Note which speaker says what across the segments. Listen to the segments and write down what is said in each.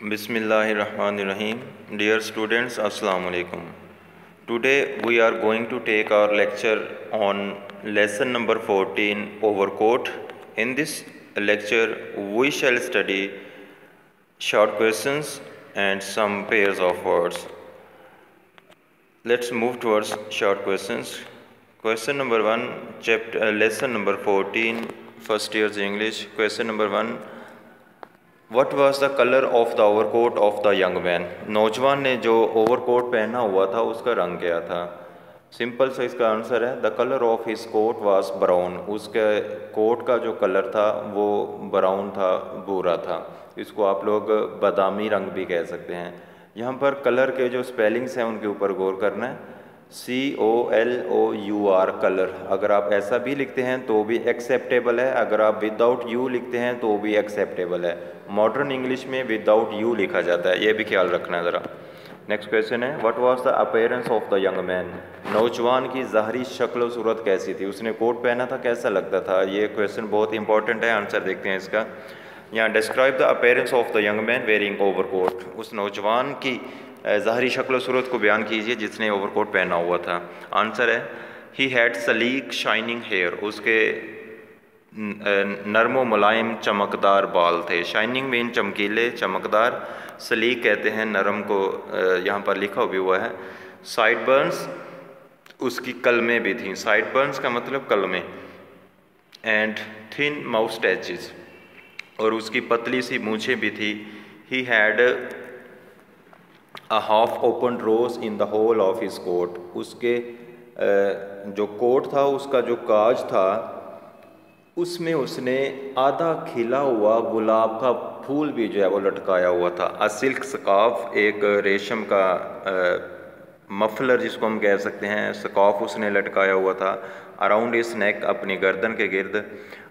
Speaker 1: Bismillahirrahmanirrahim. Dear students, Assalamu alaikum. Today we are going to take our lecture on lesson number 14, Overcoat. In this lecture we shall study short questions and some pairs of words. Let's move towards short questions. Question number 1, lesson number 14, first year's English. Question number 1, What was the color of the overcoat of the young man? नौजवान ने जो overcoat पहना हुआ था उसका रंग क्या था? सिंपल सा इसका आंसर है the colour of his coat was brown. उसके कोट का जो कलर था वो ब्राउन था, भूरा था। इसको आप लोग बादामी रंग भी कह सकते हैं। यहाँ पर कलर के जो स्पेलिंग्स हैं उनके ऊपर गौर करना है। COLOUR कलर, अगर आप ऐसा भी लिखते हैं तो भी एक्सेप्टेबल है, अगर आप विदाउट यू लिखते हैं तो भी एक्सेप्टेबल है। मॉडर्न इंग्लिश में विदाउट यू लिखा जाता है, ये भी ख्याल रखना है ज़रा। नेक्स्ट क्वेश्चन है what was the appearance of the young man? नौजवान की ज़ाहरी शक्ल सूरत कैसी थी? उसने कोट पहना था, कैसा लगता था? ये क्वेश्चन बहुत इंपॉर्टेंट है, आंसर देखते हैं इसका। यहाँ describe the appearance of the young man wearing overcoat. उस नौजवान की ज़ाहरी शक्ल सूरत को बयान कीजिए जिसने ओवरकोट पहना हुआ था। आंसर है ही हैड सलीक शाइनिंग हेयर। उसके नरमो मुलायम चमकदार बाल थे। शाइनिंग मीन चमकीले, चमकदार। सलीक कहते हैं नरम को, यहाँ पर लिखा भी हुआ है। साइड बर्न्स, उसकी कलमें भी थीं। साइड बर्न्स का मतलब कलमें। एंड थिन माउस्टैचेस, और उसकी पतली सी मूछें भी थी। He had a half open rose in the hole of his coat. उसके जो कोट था उसका जो काज था उसमें उसने आधा खिला हुआ गुलाब का फूल भी जो है वो लटकाया हुआ था। अ सिल्क स्कार्फ, एक रेशम का मफलर जिसको हम कह सकते हैं, स्कार्फ उसने लटकाया हुआ था। अराउंड हिज नेक, अपनी गर्दन के गिर्द।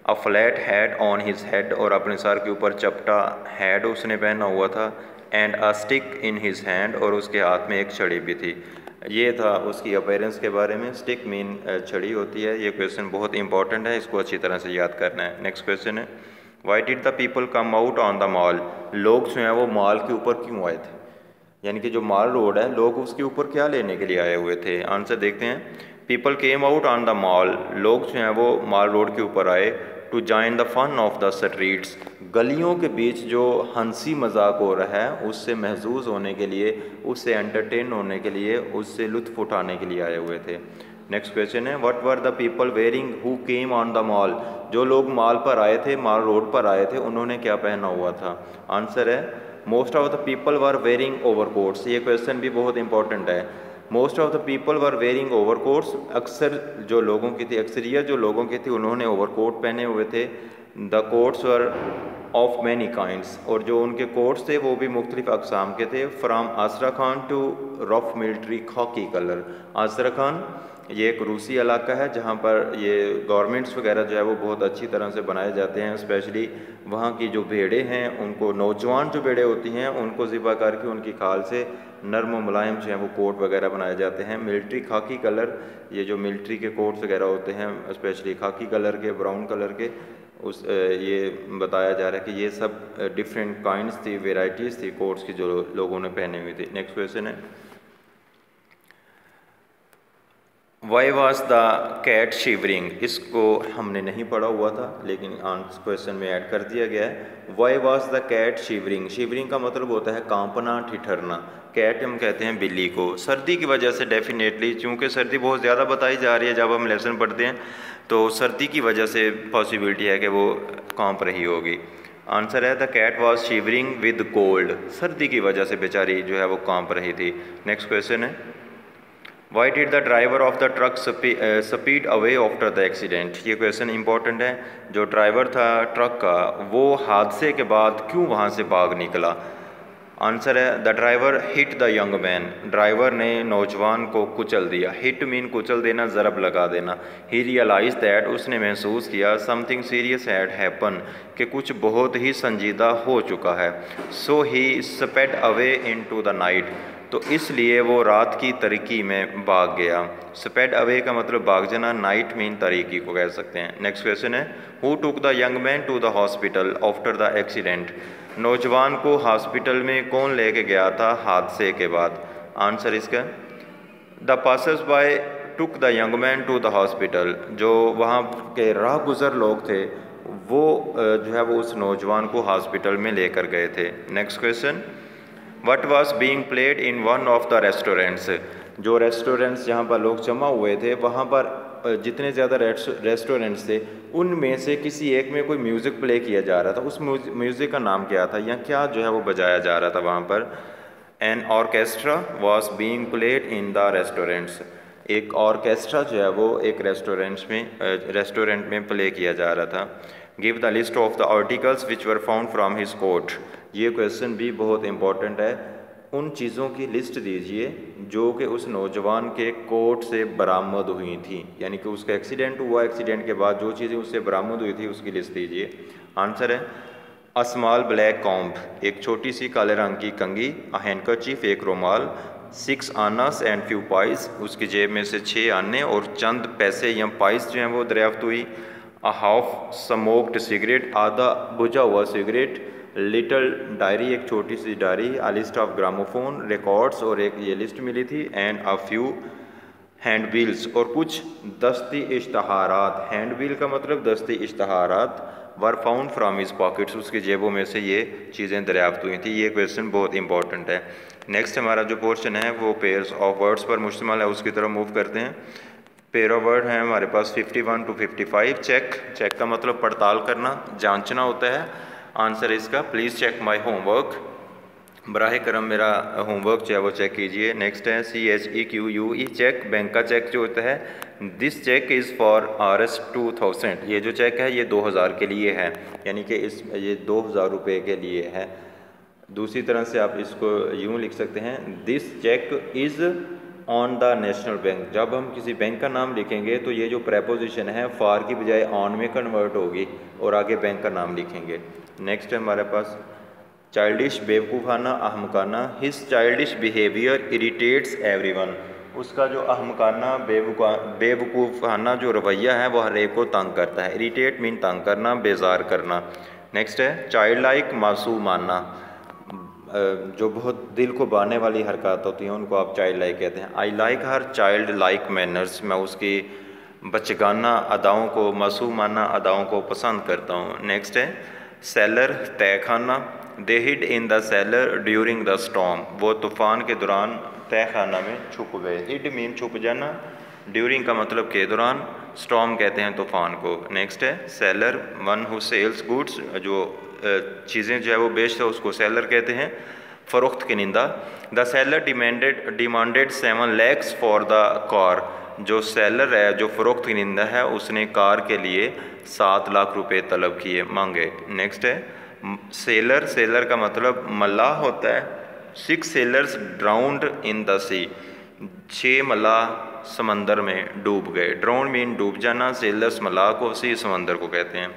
Speaker 1: A flat hat on his head, और अपने सर के ऊपर चपटा हैड उसने पहना हुआ था। And a stick in his hand, और उसके हाथ में एक छड़ी भी थी। ये था उसकी अपीयरेंस के बारे में। स्टिक मीन छड़ी होती है। ये क्वेश्चन बहुत इंपॉर्टेंट है, इसको अच्छी तरह से याद करना है। नेक्स्ट क्वेश्चन है why did the people come out on the mall? लोग जो हैं वो मॉल के ऊपर क्यों आए थे? यानी कि जो मॉल रोड है, लोग उसके ऊपर क्या लेने के लिए आए हुए थे? आंसर देखते हैं। People came out on the mall, लोग जो हैं वो मॉल रोड के ऊपर आए। To join the fun of the streets, गलियों के बीच जो हंसी मजाक हो रहा है उससे महजूज होने के लिए, उससे एंटरटेन होने के लिए, उससे लुत्फ उठाने के लिए आए हुए थे। नेक्स्ट क्वेश्चन है what were the people wearing who came on the mall? जो लोग मॉल पर आए थे, मॉल रोड पर आए थे, उन्होंने क्या पहना हुआ था? आंसर है most of the people were wearing overcoats. ये क्वेश्चन भी बहुत इंपॉर्टेंट है। Most of the people were wearing overcoats, अक्सर जो लोगों की थी, अक्सरियत जो लोगों की थी उन्होंने ओवरकोट पहने हुए थे। The quotes were of many kinds, और जो उनके कोट्स थे वो भी मुख्तलिफ अकसाम के थे। फ्राम आसराखान टू रफ मिलिट्री खाकी कलर। आसराखान ये एक रूसी इलाका है जहाँ पर ये गवर्नमेंट्स वगैरह जो है वो बहुत अच्छी तरह से बनाए जाते हैं। स्पेशली वहाँ की जो भेड़ें हैं उनको, नौजवान जो भेड़ें होती हैं उनको ज़िबा करके उनकी खाल से नरम व मुलायम जो है वो कोट वगैरह बनाए जाते हैं। मिलिट्री खाकी कलर, ये जो मिलिट्री के कोट्स वगैरह होते हैं स्पेशली खाकी कलर के, ब्राउन कलर के, उस ये बताया जा रहा है कि ये सब डिफरेंट काइंड्स थी, वेराइटीज़ थी कोट्स की जो लोगों ने पहने हुई थी। नेक्स्ट क्वेश्चन है why was the cat shivering? इसको हमने नहीं पढ़ा हुआ था लेकिन आंसर क्वेश्चन में ऐड कर दिया गया है। Why was the cat shivering? Shivering का मतलब होता है कांपना, ठिठरना। कैट हम कहते हैं बिल्ली को। सर्दी की वजह से डेफिनेटली, चूँकि सर्दी बहुत ज़्यादा बताई जा रही है जब हम लेसन पढ़ते हैं, तो सर्दी की वजह से पॉसिबिलिटी है कि वो कांप रही होगी। आंसर है the cat was shivering with cold. सर्दी की वजह से बेचारी जो है वो कांप रही थी। नेक्स्ट क्वेश्चन है why did the driver of the truck speed away after the accident? ये क्वेश्चन इंपॉर्टेंट है। जो ड्राइवर था ट्रक का वो हादसे के बाद क्यों वहाँ से भाग निकला? आंसर है the driver hit the young man. Driver ने नौजवान को कुचल दिया। हिट मीन कुचल देना, ज़रब लगा देना। ही रियलाइज दैट, उसने महसूस किया, समथिंग सीरियस हैड हैपन, कि कुछ बहुत ही संजीदा हो चुका है। So he sped away into the night, तो इसलिए वो रात की तरीकी में भाग गया। स्पेड अवे का मतलब भाग जाना, नाइट मीन तरीकी को कह सकते हैं। नेक्स्ट क्वेश्चन है, who took the young man to the hospital after the accident. नौजवान को हॉस्पिटल में कौन लेके गया था हादसे के बाद। आंसर इसका, the passers by took the young man to the hospital. जो वहाँ के राह गुज़र लोग थे वो जो है वो उस नौजवान को हॉस्पिटल में लेकर गए थे। Next question, what was being played in one of the restaurants. जो रेस्टोरेंट्स जहाँ पर लोग जमा हुए थे वहाँ पर जितने ज़्यादा रेस्टोरेंट्स थे उनमें से किसी एक में कोई म्यूज़िक प्ले किया जा रहा था। उस म्यूज़िक का नाम क्या था या क्या जो है वो बजाया जा रहा था वहाँ पर। An orchestra was being played in the restaurants. एक ऑर्केस्ट्रा जो है वो एक रेस्टोरेंट में प्ले किया जा रहा था। Give the list of the articles which were found from his coat. ये क्वेश्चन भी बहुत इंपॉर्टेंट है। उन चीज़ों की लिस्ट दीजिए जो कि उस नौजवान के कोट से बरामद हुई थी, यानी कि उसका एक्सीडेंट हुआ, एक्सीडेंट के बाद जो चीज़ें उससे बरामद हुई थी उसकी लिस्ट दीजिए। आंसर है, अ स्मॉल ब्लैक कॉम्ब, एक छोटी सी काले रंग की कंघी, अ हैंडकरचीफ, एक रुमाल, 6 आनास एंड फ्यू पाइस, उसकी जेब में से 6 आने और चंद पैसे या पाइस जो हैं वो दरियाफ्त हुई। अ हाफ स्मोक्ड सिगरेट, आधा बुझा हुआ सिगरेट, लिटल डायरी, एक छोटी सी डायरी, a list of gramophone records, और एक ये लिस्ट मिली थी, एंड अ फ्यू हैंडबिल्स, और कुछ दस्ती इश्तहारात। हैंडबिल का मतलब दस्ती इश्तहारात। Were found from his pockets, उसकी जेबों में से ये चीज़ें दरियाफ्त हुई थी। ये क्वेश्चन बहुत इंपॉर्टेंट है। नेक्स्ट हमारा जो पोर्शन है वो पेयर्स ऑफ वर्ड्स पर मुश्तमिल है, उसकी तरफ मूव करते हैं। पेयर ऑफ वर्ड है हमारे पास 51 to 55। चेक का मतलब पड़ताल करना, जांचना होता है। आंसर इसका, प्लीज़ चेक माई होमवर्क, बराह करम मेरा होमवर्क जो है वो चेक कीजिए। नेक्स्ट है CHEQUE, चेक, बैंक का चेक जो होता है। This cheque is for RS 2000, ये जो चेक है ये 2000 के लिए है, यानी कि ये 2000 रुपये के लिए है। दूसरी तरह से आप इसको यूँ लिख सकते हैं, this cheque is on the national bank. जब हम किसी बैंक का नाम लिखेंगे तो ये जो प्रेपोजिशन है फॉर की बजाय ऑन में कन्वर्ट होगी और आगे बैंक का नाम लिखेंगे। नेक्स्ट है हमारे पास चाइल्डिश, बेवकूफ़ाना, अहमकाना। His childish behaviour irritates everyone, उसका जो अहमकाना बेवकूफ़ाना जो रवैया है वो हर एक को तंग करता है। इरिटेट मीन तंग करना, बेजार करना। नेक्स्ट है चाइल्ड लाइक, मासूमाना, जो बहुत दिल को बाने वाली हरकत होती हैं उनको आप चाइल्ड लाइक कहते हैं। I like her child like manners, मैं उसकी बचगाना अदाओं को, मासूमाना अदाओं को पसंद करता हूँ। नेक्स्ट है सेलर, तहखाना। They hid in the cellar during the storm, वो तूफ़ान के दौरान तहखाना में छुप गए। हिड मीन छुप जाना, ड्यूरिंग का मतलब के दौरान, स्टॉर्म कहते हैं तूफ़ान को। नेक्स्ट है seller, one who sells goods, जो चीज़ें जो है वो बेचता है उसको सेलर कहते हैं। फ़रोख्त किनिंदा, the seller demanded 7 lakhs for the car, जो सेलर है, जो फ़रोख्त किनिंदा है, उसने कार के लिए 7 लाख रुपए तलब किए, मांगे। नेक्स्ट है सेलर, सेलर का मतलब मल्लाह होता है। 6 सेलर्स ड्राउंड इन द सी, 6 मल्लाह समंदर में डूब गए। ड्राउंड मीन डूब जाना, सेलर्स मल्लाह को, सी समंदर को कहते हैं।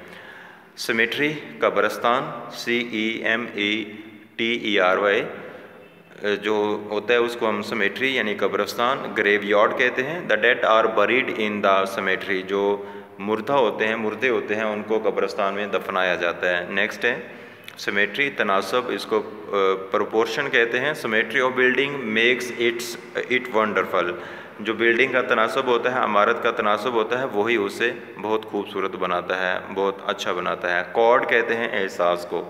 Speaker 1: सेमेट्री, कब्रस्तान, CEMETRY, जो होता है उसको हम सेमेट्री यानी कब्रस्तान, ग्रेवयार्ड कहते हैं। The dead are buried in the cemetery, जो मुर्दा होते हैं, मुर्दे होते हैं, उनको कब्रस्तान में दफनाया जाता है। नेक्स्ट है सेमेट्री, तनासब, इसको प्रोपोर्शन कहते हैं। Cemetery of building makes it wonderful, जो बिल्डिंग का तनासब होता है, इमारत का तनासब होता है, वही उसे बहुत खूबसूरत बनाता है, बहुत अच्छा बनाता है। कॉर्ड कहते हैं एहसास को,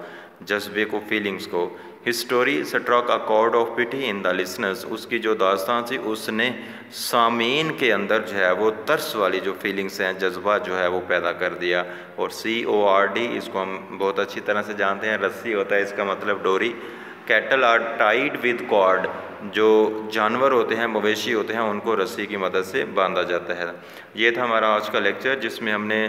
Speaker 1: जज्बे को, फीलिंग्स को। His story struck a chord of pity in the listeners, उसकी जो दास्तान थी उसने सामीन के अंदर जो है वो तरस वाली जो फीलिंग्स हैं, जज्बा जो है वो पैदा कर दिया। और CORD, इसको हम बहुत अच्छी तरह से जानते हैं, रस्सी होता है, इसका मतलब डोरी। Cattle are tied with cord, जो जानवर होते हैं, मवेशी होते हैं, उनको रस्सी की मदद से बांधा जाता है। ये था हमारा आज का लेक्चर, जिसमें हमने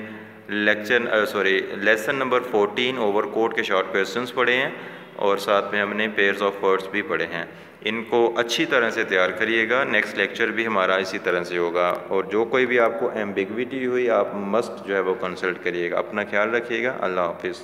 Speaker 1: लेसन नंबर 14 ओवर कोट के शॉर्ट क्वेश्चंस पढ़े हैं और साथ में हमने पेयर्स ऑफ वर्ड्स भी पढ़े हैं। इनको अच्छी तरह से तैयार करिएगा, नेक्स्ट लेक्चर भी हमारा इसी तरह से होगा। और जो कोई भी आपको एम्बिग्विटी हुई आप मस्ट जो है वो कंसल्ट करिएगा। अपना ख्याल रखिएगा। अल्लाह हाफिज़।